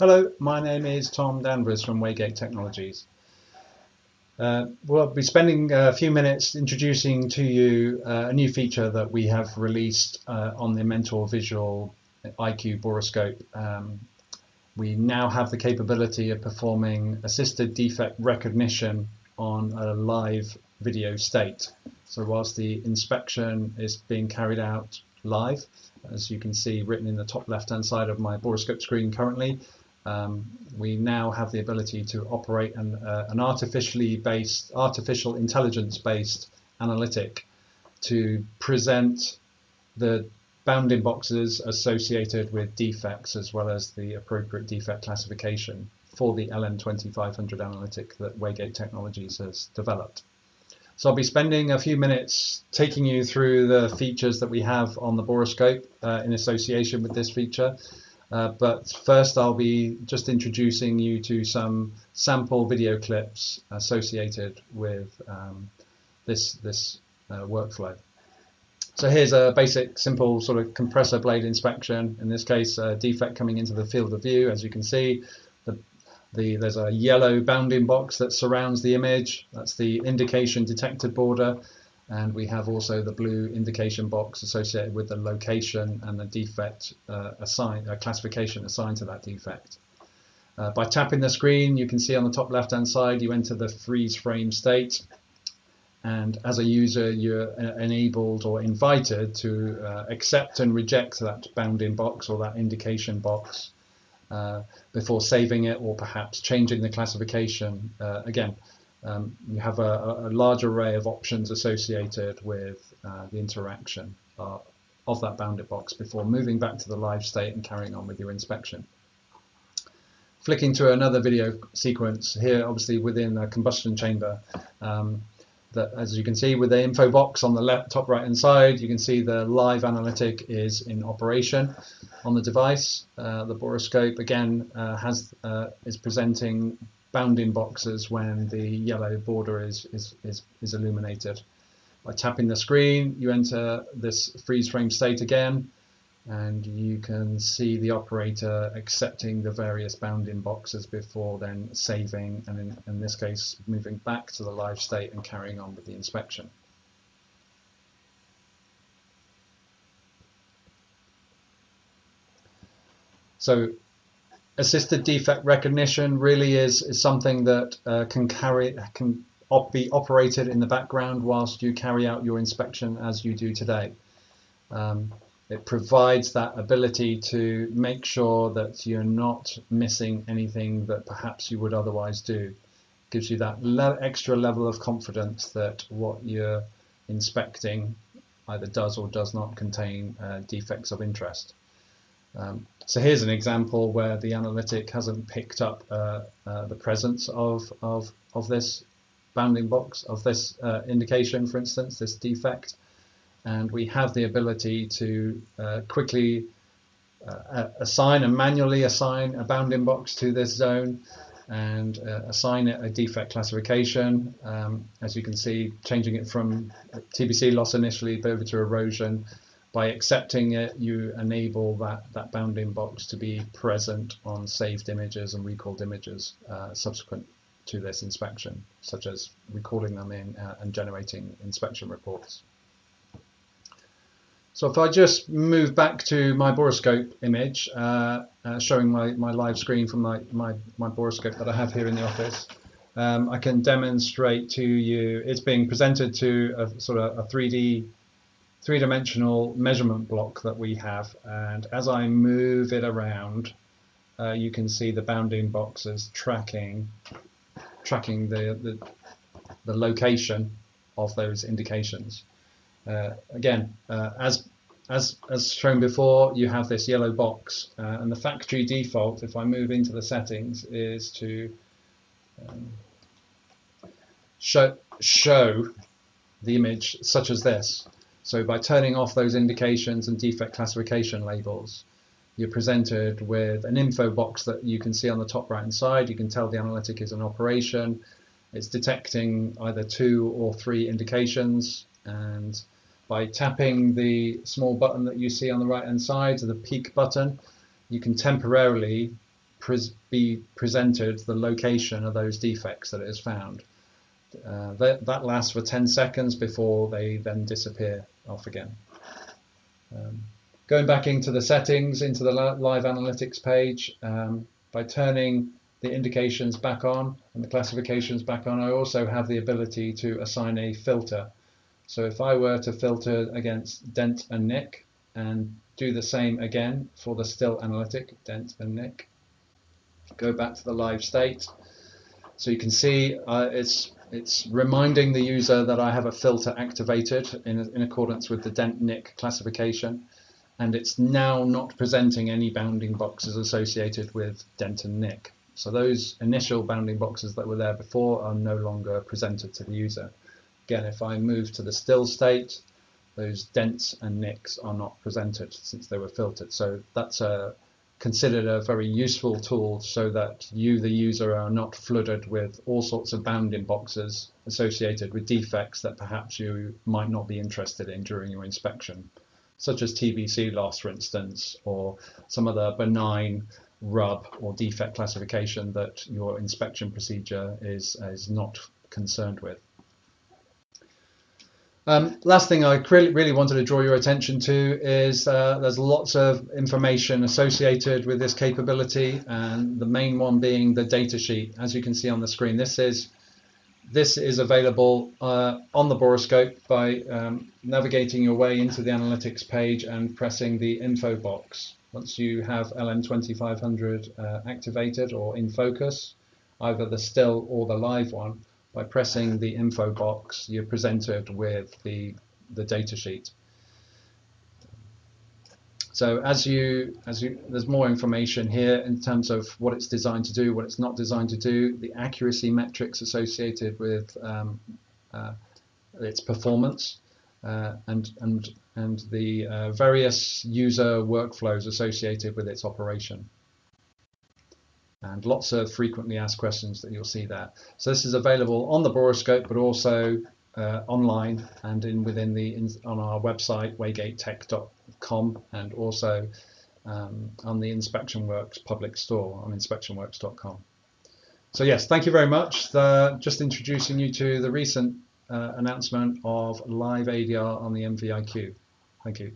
Hello, my name is Tom Danvers from Waygate Technologies. We'll be spending a few minutes introducing to you a new feature that we have released on the Mentor Visual IQ borescope. We now have the capability of performing assisted defect recognition on a live video state. So whilst the inspection is being carried out live, as you can see written in the top left hand side of my borescope screen currently, we now have the ability to operate an artificial intelligence based analytic to present the bounding boxes associated with defects as well as the appropriate defect classification for the LM2500 analytic that Waygate Technologies has developed. So I'll be spending a few minutes taking you through the features that we have on the borescope in association with this feature. But first I'll be just introducing you to some sample video clips associated with this workflow. So here's a basic, simple sort of compressor blade inspection. In this case, a defect coming into the field of view. As you can see, there's a yellow bounding box that surrounds the image. That's the indication detected border. And we have also the blue indication box associated with the location and the defect classification assigned to that defect. By tapping the screen, you can see on the top left-hand side, you enter the freeze frame state. And as a user, you're enabled or invited to accept and reject that bounding box or that indication box before saving it or perhaps changing the classification. Again, you have a large array of options associated with the interaction of that bounded box before moving back to the live state and carrying on with your inspection. Flicking to another video sequence here, obviously within a combustion chamber, that as you can see with the info box on the top right hand side, you can see the live analytic is in operation on the device. The borescope again is presenting bounding boxes when the yellow border is illuminated. By tapping the screen, you enter this freeze frame state again, and you can see the operator accepting the various bounding boxes before then saving, and in this case moving back to the live state and carrying on with the inspection. So assisted defect recognition really is something that can be operated in the background whilst you carry out your inspection as you do today. It provides that ability to make sure that you're not missing anything that perhaps you would otherwise do. Gives you that extra level of confidence that what you're inspecting either does or does not contain defects of interest. So here's an example where the analytic hasn't picked up the presence of this bounding box, of this indication, for instance, this defect. And we have the ability to quickly assign and manually assign a bounding box to this zone and assign it a defect classification. As you can see, changing it from TBC loss initially over to erosion. By accepting it, you enable that bounding box to be present on saved images and recalled images subsequent to this inspection, such as recalling them in and generating inspection reports. So if I just move back to my borescope image, showing my live screen from my borescope that I have here in the office, I can demonstrate to you, it's being presented to a sort of a three-dimensional measurement block that we have, and as I move it around, you can see the bounding boxes tracking the location of those indications. Again, as shown before, you have this yellow box, and the factory default, if I move into the settings, is to show the image such as this. So by turning off those indications and defect classification labels, you're presented with an info box that you can see on the top right hand side. You can tell the analytic is in operation. It's detecting either 2 or 3 indications, and by tapping the small button that you see on the right hand side, the peak button, you can temporarily be presented the location of those defects that it has found. That lasts for 10 seconds before they then disappear off again. Going back into the settings, into the live analytics page, by turning the indications back on and the classifications back on, I also have the ability to assign a filter. So if I were to filter against dent and nick and do the same again for the still analytic, dent and nick, go back to the live state. So you can see it's reminding the user that I have a filter activated in accordance with the dent-nick classification, and it's now not presenting any bounding boxes associated with dent and nick. So those initial bounding boxes that were there before are no longer presented to the user. Again, if I move to the still state, those dents and nicks are not presented since they were filtered. So that's considered a very useful tool so that you, the user, are not flooded with all sorts of bounding boxes associated with defects that perhaps you might not be interested in during your inspection, such as TVC loss, for instance, or some other benign rub or defect classification that your inspection procedure is not concerned with. Last thing I really wanted to draw your attention to is there's lots of information associated with this capability, and the main one being the data sheet. As you can see on the screen, this is available on the borescope by navigating your way into the analytics page and pressing the info box. Once you have LM2500 activated or in focus, either the still or the live one, by pressing the info box, you're presented with the data sheet. So there's more information here in terms of what it's designed to do, what it's not designed to do, the accuracy metrics associated with its performance, and the various user workflows associated with its operation. And lots of frequently asked questions that you'll see there. So this is available on the borescope, but also online and on our website, waygatetech.com, and also on the Inspection Works public store on inspectionworks.com. So yes, thank you very much. Just introducing you to the recent announcement of live ADR on the MVIQ. Thank you.